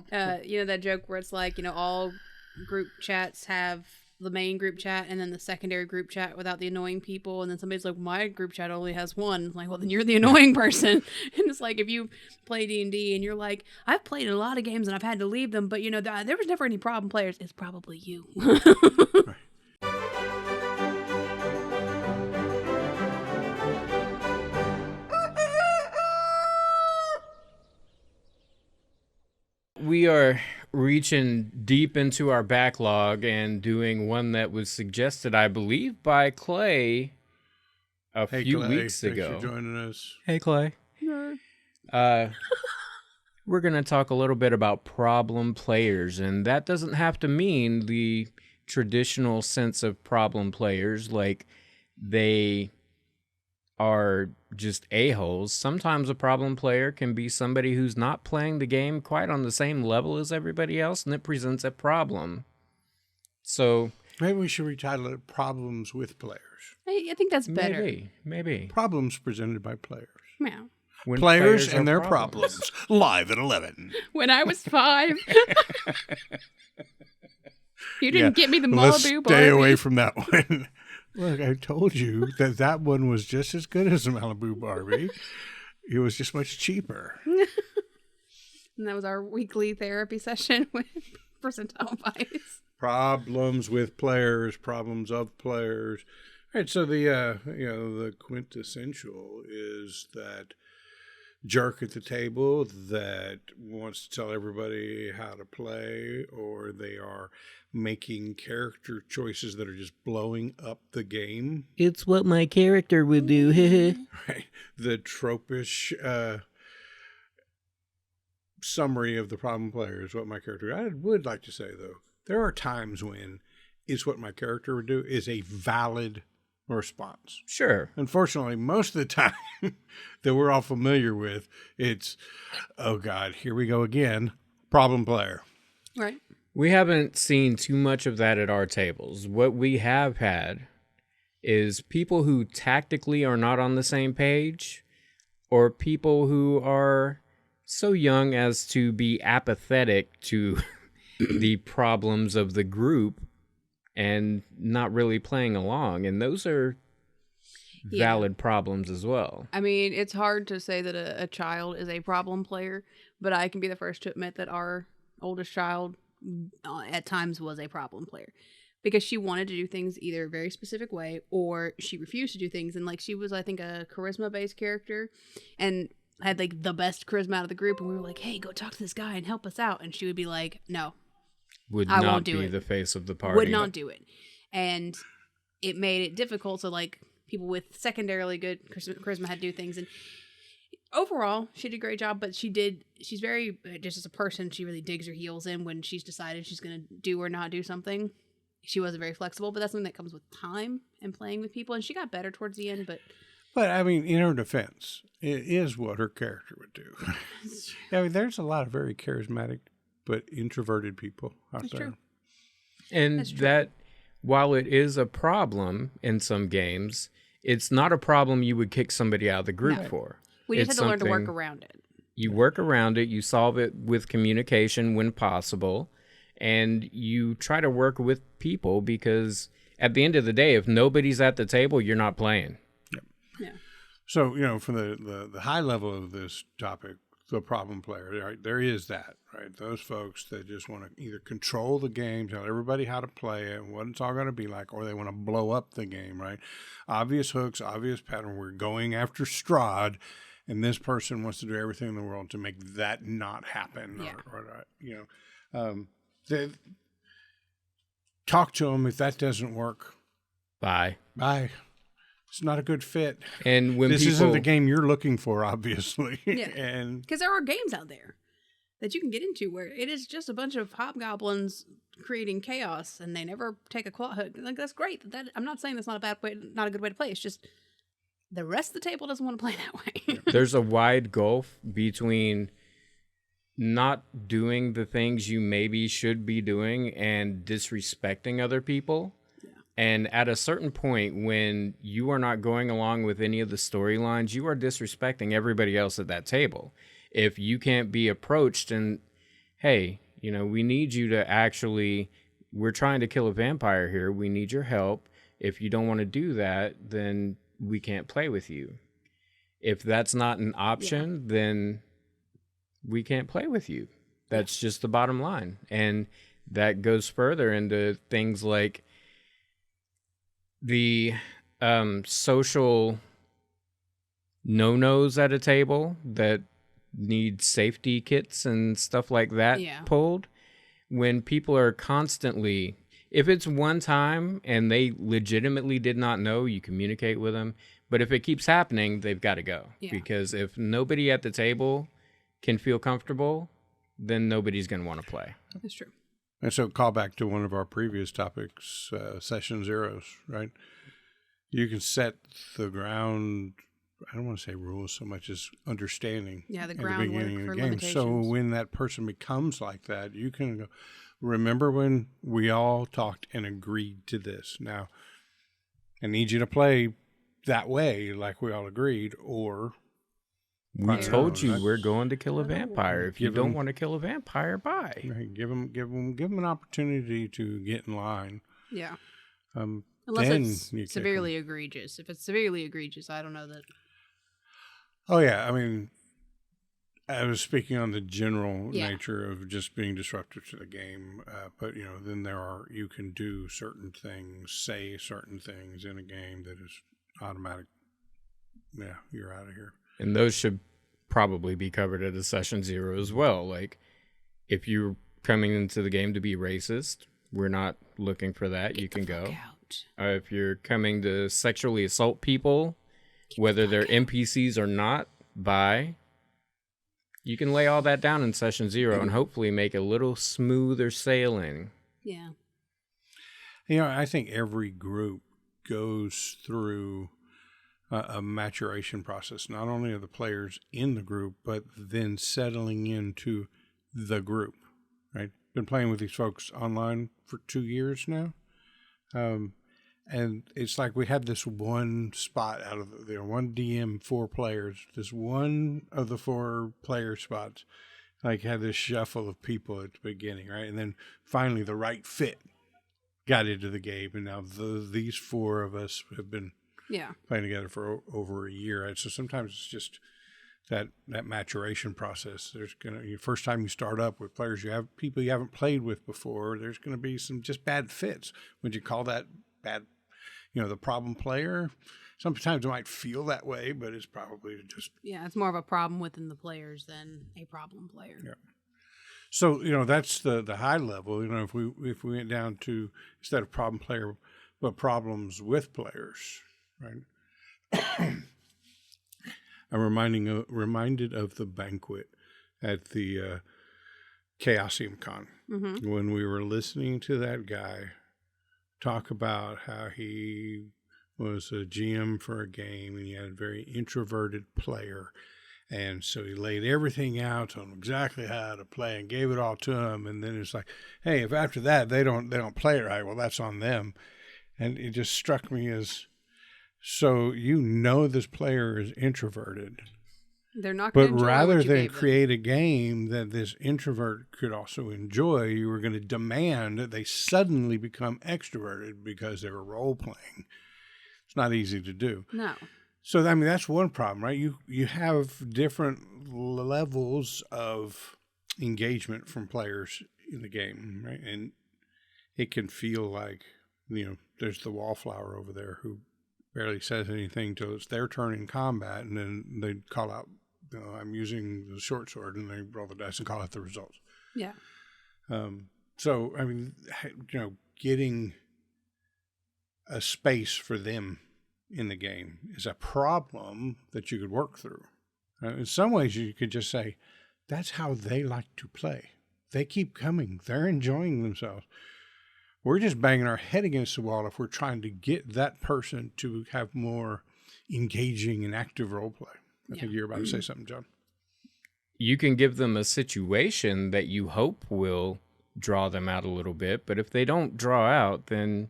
That joke where it's like, all group chats have the main group chat and then the secondary group chat without the annoying people, and then somebody's like, my group chat only has one. Like, well, then you're the annoying person. And it's like, if you play D&D and you're like, I've played a lot of games and I've had to leave them, but there was never any problem players. It's probably you. We are reaching deep into our backlog and doing one that was suggested, I believe, by Clay a few weeks ago. Thanks for joining us. Hey, Clay. We're going to talk a little bit about problem players, and that doesn't have to mean the traditional sense of problem players, like they are just a-holes. Sometimes a problem player can be somebody who's not playing the game quite on the same level as everybody else, and it presents a problem. So maybe we should retitle it Problems with Players. I think that's better. Maybe. Problems presented by players. Yeah. When players and their problems. Live at 11. When I was 5. You didn't get me the Malibu Let's stay Barbie. away from that one. Look, I told you that one was just as good as the Malibu Barbie. It was just much cheaper. And that was our weekly therapy session with Percentile Vice. Problems with players, problems of players. All right, so the quintessential is that jerk at the table that wants to tell everybody how to play, or they are making character choices that are just blowing up the game. It's what my character would do. Right. The tropish summary of the problem player is what my character. I would like to say, though, there are times when it's what my character would do is a valid response. Sure. Unfortunately, most of the time that we're all familiar with, it's, oh God, here we go again, problem player. Right. We haven't seen too much of that at our tables. What we have had is people who tactically are not on the same page, or people who are so young as to be apathetic to the problems of the group and not really playing along. And those are valid problems as well. I mean, it's hard to say that a child is a problem player, but I can be the first to admit that our oldest child at times was a problem player, because she wanted to do things either a very specific way or she refused to do things. And like, she was, I think, a charisma based character and had like the best charisma out of the group. And we were like, hey, go talk to this guy and help us out. And she would be like, no, I won't do it. The face of the party. Would not do it. And it made it difficult. So like, people with secondarily good charisma had to do things. And overall, she did a great job, but she's very, just as a person, she really digs her heels in when she's decided she's going to do or not do something. She wasn't very flexible, but that's something that comes with time and playing with people. And she got better towards the end, But I mean, in her defense, it is what her character would do. I mean, there's a lot of very charismatic but introverted people out That's there. true. And That's true. that, while it is a problem in some games, it's not a problem you would kick somebody out of the group for. We just It's had to learn to work something- around it. You work around it, you solve it with communication when possible, and you try to work with people, because at the end of the day, if nobody's at the table, you're not playing. Yeah. So, from the high level of this topic, the problem player, right, there is that, right? Those folks that just want to either control the game, tell everybody how to play it, what it's all going to be like, or they want to blow up the game, right? Obvious hooks, obvious pattern. We're going after Strahd, and this person wants to do everything in the world to make that not happen. Yeah. They talk to them. If that doesn't work, Bye. It's not a good fit. And when this isn't the game you're looking for, obviously. Yeah. And Because there are games out there that you can get into where it is just a bunch of hobgoblins creating chaos, and they never take a claw hook. Like, that's great. That I'm not saying that's not a bad way, not a good way to play. It's just the rest of the table doesn't want to play that way. There's a wide gulf between not doing the things you maybe should be doing and disrespecting other people. And at a certain point, when you are not going along with any of the storylines, you are disrespecting everybody else at that table. If you can't be approached and, hey, we need you to actually, we're trying to kill a vampire here. We need your help. If you don't want to do that, then we can't play with you. If that's not an option, then we can't play with you. That's just the bottom line. And that goes further into things like the social no-nos at a table that need safety kits and stuff like that pulled. When people are constantly, if it's one time and they legitimately did not know, you communicate with them. But if it keeps happening, they've got to go. Because if nobody at the table can feel comfortable, then nobody's going to want to play. That's true. And so call back to one of our previous topics, session zeros, right? You can set the ground, I don't want to say rules so much as understanding. Yeah, the at groundwork the beginning of for the game. limitations. So when that person becomes like that, you can go, remember when we all talked and agreed to this. Now, I need you to play that way like we all agreed, or... We told you we're going to kill a vampire. If you don't want to kill a vampire, bye. Right, give them an opportunity to get in line. Yeah. Unless then it's severely egregious. If it's severely egregious, I don't know that. Oh yeah, I mean, I was speaking on the general nature of just being disruptive to the game, but then you can do certain things, say certain things in a game that is automatic. Yeah, you're out of here. And those should probably be covered at a session zero as well. Like, if you're coming into the game to be racist, we're not looking for that. You can go. If you're coming to sexually assault people, whether they're NPCs or not, bye. You can lay all that down in session zero and hopefully make a little smoother sailing. Yeah. I think every group goes through a maturation process, not only of the players in the group, but then settling into the group, right? Been playing with these folks online for 2 years now. And it's like we had this one spot out of one DM, 4 players, this one of the 4 player spots, like had this shuffle of people at the beginning, right? And then finally the right fit got into the game. And now these 4 of us have been playing together for over a year. So sometimes it's just that maturation process. There's first time you start up with players, you have people you haven't played with before. There's going to be some just bad fits. Would you call that bad? The problem player. Sometimes it might feel that way, but it's probably just it's more of a problem within the players than a problem player. Yeah. So that's the high level. If we went down to instead of problem player, but problems with players. Right. I'm reminded of the banquet at the Chaosium Con when we were listening to that guy talk about how he was a GM for a game and he had a very introverted player, and so he laid everything out on exactly how to play and gave it all to him, and then it's like, hey, if after that they don't play it right, well, that's on them. And it just struck me as, so this player is introverted. They're not going to enjoy rather what you than gave create a game that this introvert could also enjoy, you were going to demand that they suddenly become extroverted because they were role playing. It's not easy to do. No. So that's one problem, right? You have different levels of engagement from players in the game, right? And it can feel like there's the wallflower over there who barely says anything till it's their turn in combat, and then they call out, I'm using the short sword, and they roll the dice and call out the results. Yeah. So, getting a space for them in the game is a problem that you could work through. In some ways, you could just say, that's how they like to play. They keep coming. They're enjoying themselves. We're just banging our head against the wall if we're trying to get that person to have more engaging and active role play. I think you're about to say something, John. You can give them a situation that you hope will draw them out a little bit, but if they don't draw out, then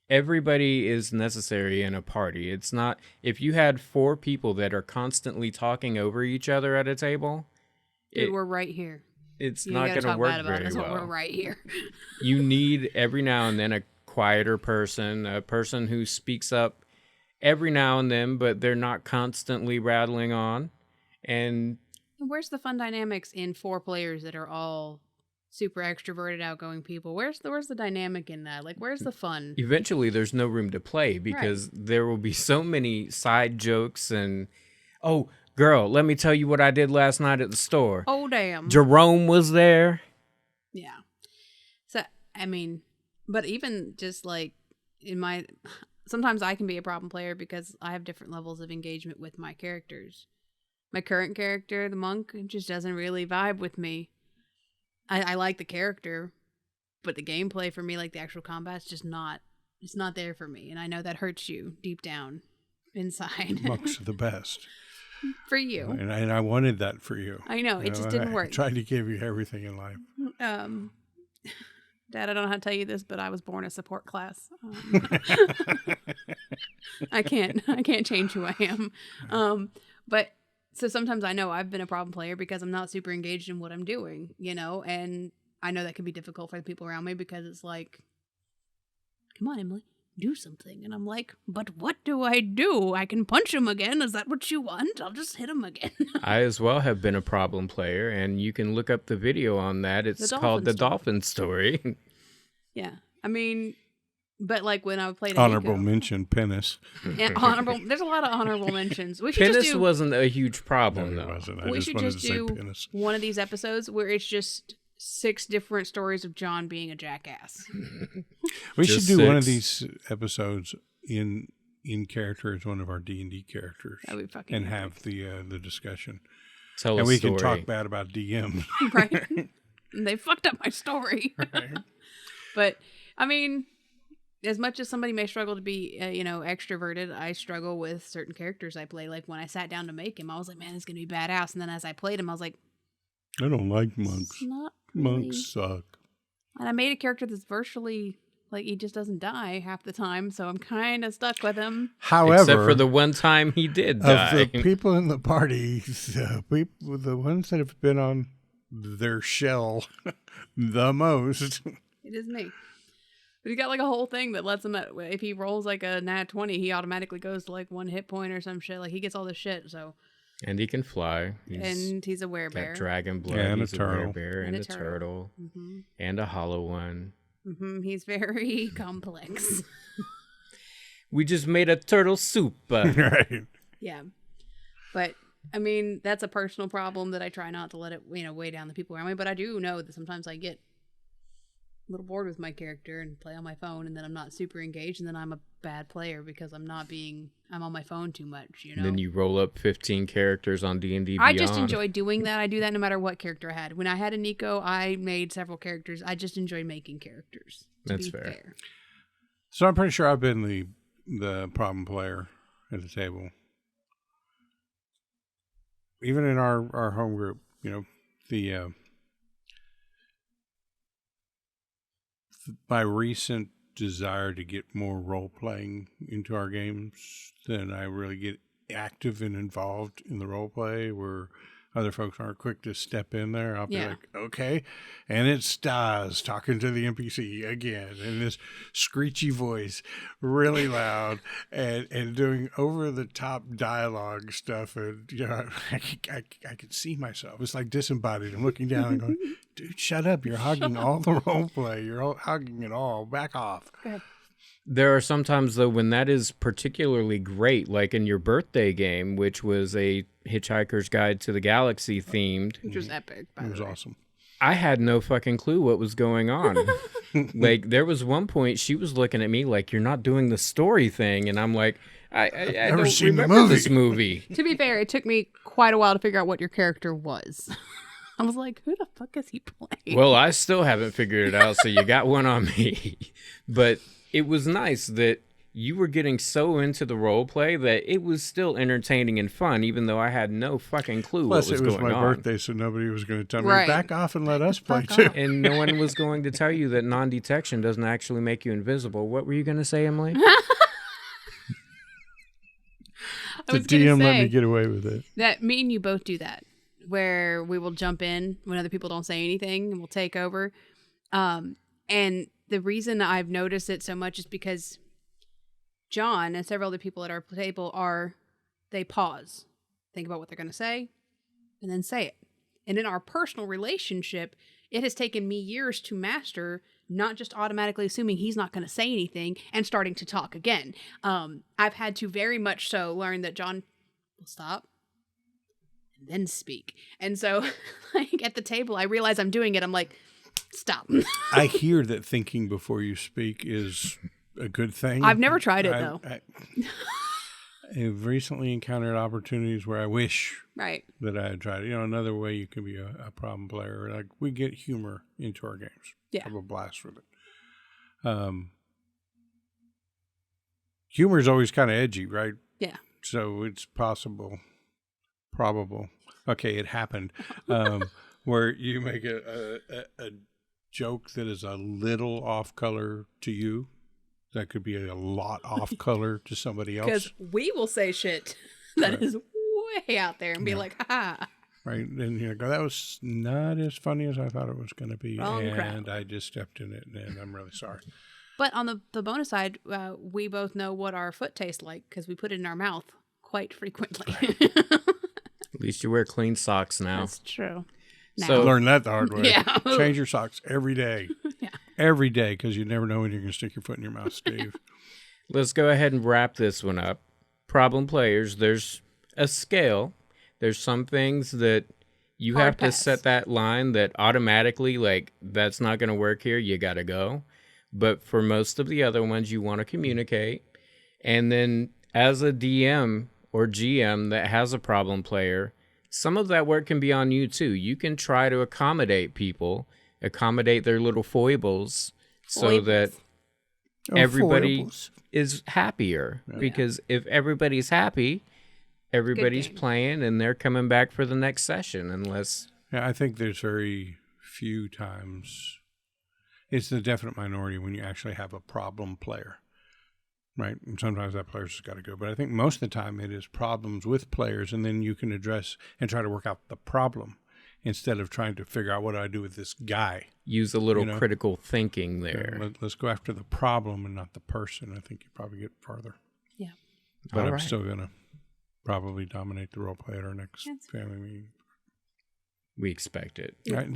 everybody is necessary in a party. It's not, if you had 4 people that are constantly talking over each other at a table. Dude, we're right here. it's You not gotta going to talk work bad about very us when we're well. right here. You need every now and then a quieter person, a person who speaks up every now and then, but they're not constantly rattling on. And Where's the fun dynamics in 4 players that are all super extroverted, outgoing people? Where's the dynamic in that? Like, where's the fun? eventually there's no room to play because there will be so many side jokes and, oh, girl, let me tell you what I did last night at the store. Oh, damn. Jerome was there. Yeah. So, I mean, but even just like sometimes I can be a problem player because I have different levels of engagement with my characters. My current character, the monk, just doesn't really vibe with me. I like the character, but the gameplay for me, like the actual combat's just it's not there for me. And I know that hurts you deep down inside. Monks are the best. For you. And I wanted that for you. I know, it just didn't work. I tried to give you everything in life. Dad, I don't know how to tell you this, but I was born a support class. I can't change who I am. But so sometimes I know I've been a problem player because I'm not super engaged in what I'm doing, and I know that can be difficult for the people around me because it's like, come on, Emily, do something. And I'm like, but what do? I can punch him again. Is that what you want? I'll just hit him again. I as well have been a problem player, and you can look up the video on that. It's called The Dolphin Story. Yeah. I mean, but like when I played honorable mention, penis. Yeah, there's a lot of honorable mentions. Penis wasn't a huge problem, No, though. it wasn't. I We just should wanted just to say do penis. one of these episodes where it's just 6 different stories of John being a jackass. We Just should do one of 6. these episodes in character as one of our D&D characters, That would be fucking and epic. have the discussion. Tell And a we story. can talk bad about DMs. Right? And they fucked up my story. Right. But I mean, as much as somebody may struggle to be, extroverted, I struggle with certain characters I play. Like when I sat down to make him, I was like, man, it's gonna be badass. And then as I played him, I was like, I don't like it's monks. not Monks really. suck. And I made a character that's virtually like he just doesn't die half the time, so I'm kind of stuck with him. However, Except for the one time he did die. of the people in the party, the ones that have been on their shell the most. It is me. But he got like a whole thing that lets him, if he rolls like a nat 20, he automatically goes to like 1 hit point or some shit. Like he gets all this shit, so. And he can fly. And he's a werebear. Got dragon blood. And a He's a turtle. werebear and a turtle. Mm-hmm. And a hollow one. Mm-hmm. He's very complex. We just made a turtle soup. Right. Yeah. But, I mean, that's a personal problem that I try not to let it, weigh down the people around me. But I do know that sometimes I get a little bored with my character and play on my phone, and then I'm not super engaged, and then I'm a bad player because I'm on my phone too much, And then you roll up 15 characters on D&D Beyond. I just enjoy doing that. I do that no matter what character I had. When I had a Nico, I made several characters. I just enjoy making characters. That's fair. So I'm pretty sure I've been the problem player at the table. Even in our home group, my recent desire to get more role playing into our games, then I really get active and involved in the role play where other folks aren't quick to step in there. I'll be like, okay. And it's Stas talking to the NPC again in this screechy voice, really loud, and doing over the top dialogue stuff. And, I could see myself. It's like disembodied. I'm looking down and going, dude, shut up. You're hogging all the role play. You're hogging it all. Back off. Go ahead. There are sometimes, though, when that is particularly great, like in your birthday game, which was a Hitchhiker's Guide to the Galaxy themed. Which was epic, by the way. It was awesome. I had no fucking clue what was going on. Like, there was one point she was looking at me like, you're not doing the story thing. And I'm like, I don't remember this movie. To be fair, it took me quite a while to figure out what your character was. I was like, who the fuck is he playing? Well, I still haven't figured it out, so you got one on me. But it was nice that you were getting so into the role play that it was still entertaining and fun, even though I had no fucking clue what was going on. Plus, it was my birthday, so nobody was going to tell me, Right. back off and let us play, too. And no one was going to tell you that non-detection doesn't actually make you invisible. What were you going to say, Emily? I The was gonna DM let say me get away with it. that me and you both do that. where we will jump in when other people don't say anything and we'll take over. And the reason I've noticed it so much is because John and several other people at our table they pause, think about what they're going to say, and then say it. And in our personal relationship, it has taken me years to master not just automatically assuming he's not going to say anything and starting to talk again. I've had to very much so learn that John will stop and then speak. And so like at the table, I realize I'm doing it. I'm like, stop. I hear that thinking before you speak is a good thing. I've never tried it, though. I've recently encountered opportunities where I wish that I had tried it. Another way you can be a problem player. Like, we get humor into our games. Yeah. Have a blast with it. Humor is always kind of edgy, right? Yeah. So it's probable. Okay, it happened. Where you make a joke that is a little off color to you. That could be a lot off color to somebody else. Because we will say shit that is way out there and be like, ha. Right. And you go, that was not as funny as I thought it was going to be. Wrong crowd. I just stepped in it, and I'm really sorry. But on the bonus side, we both know what our foot tastes like because we put it in our mouth quite frequently. At least you wear clean socks now. That's true. So learn that the hard way. Yeah. Change your socks every day. Yeah. Every day, because you never know when you're going to stick your foot in your mouth, Steve. Let's go ahead and wrap this one up. Problem players, there's a scale. There's some things that you Hard have to pass. set that line that automatically, like, that's not going to work here. You got to go. But for most of the other ones, you want to communicate. And then as a DM or GM that has a problem player, some of that work can be on you too. You can try to accommodate people, accommodate their little foibles so that everybody is happier. Because if everybody's happy, everybody's playing and they're coming back for the next session unless... Yeah, I think there's very few times. It's the definite minority when you actually have a problem player. Right. And sometimes that player's just got to go. But I think most of the time it is problems with players, and then you can address and try to work out the problem instead of trying to figure out what do I do with this guy. Use a little critical thinking there. Let's go after the problem and not the person. I think you probably get farther. Yeah. But I'm still going to probably dominate the role play at our next family meeting. We expect it. Right?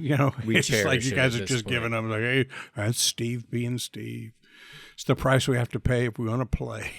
We it's just like cherish you it guys at are this just point. giving them like, hey, that's Steve being Steve. It's the price we have to pay if we want to play.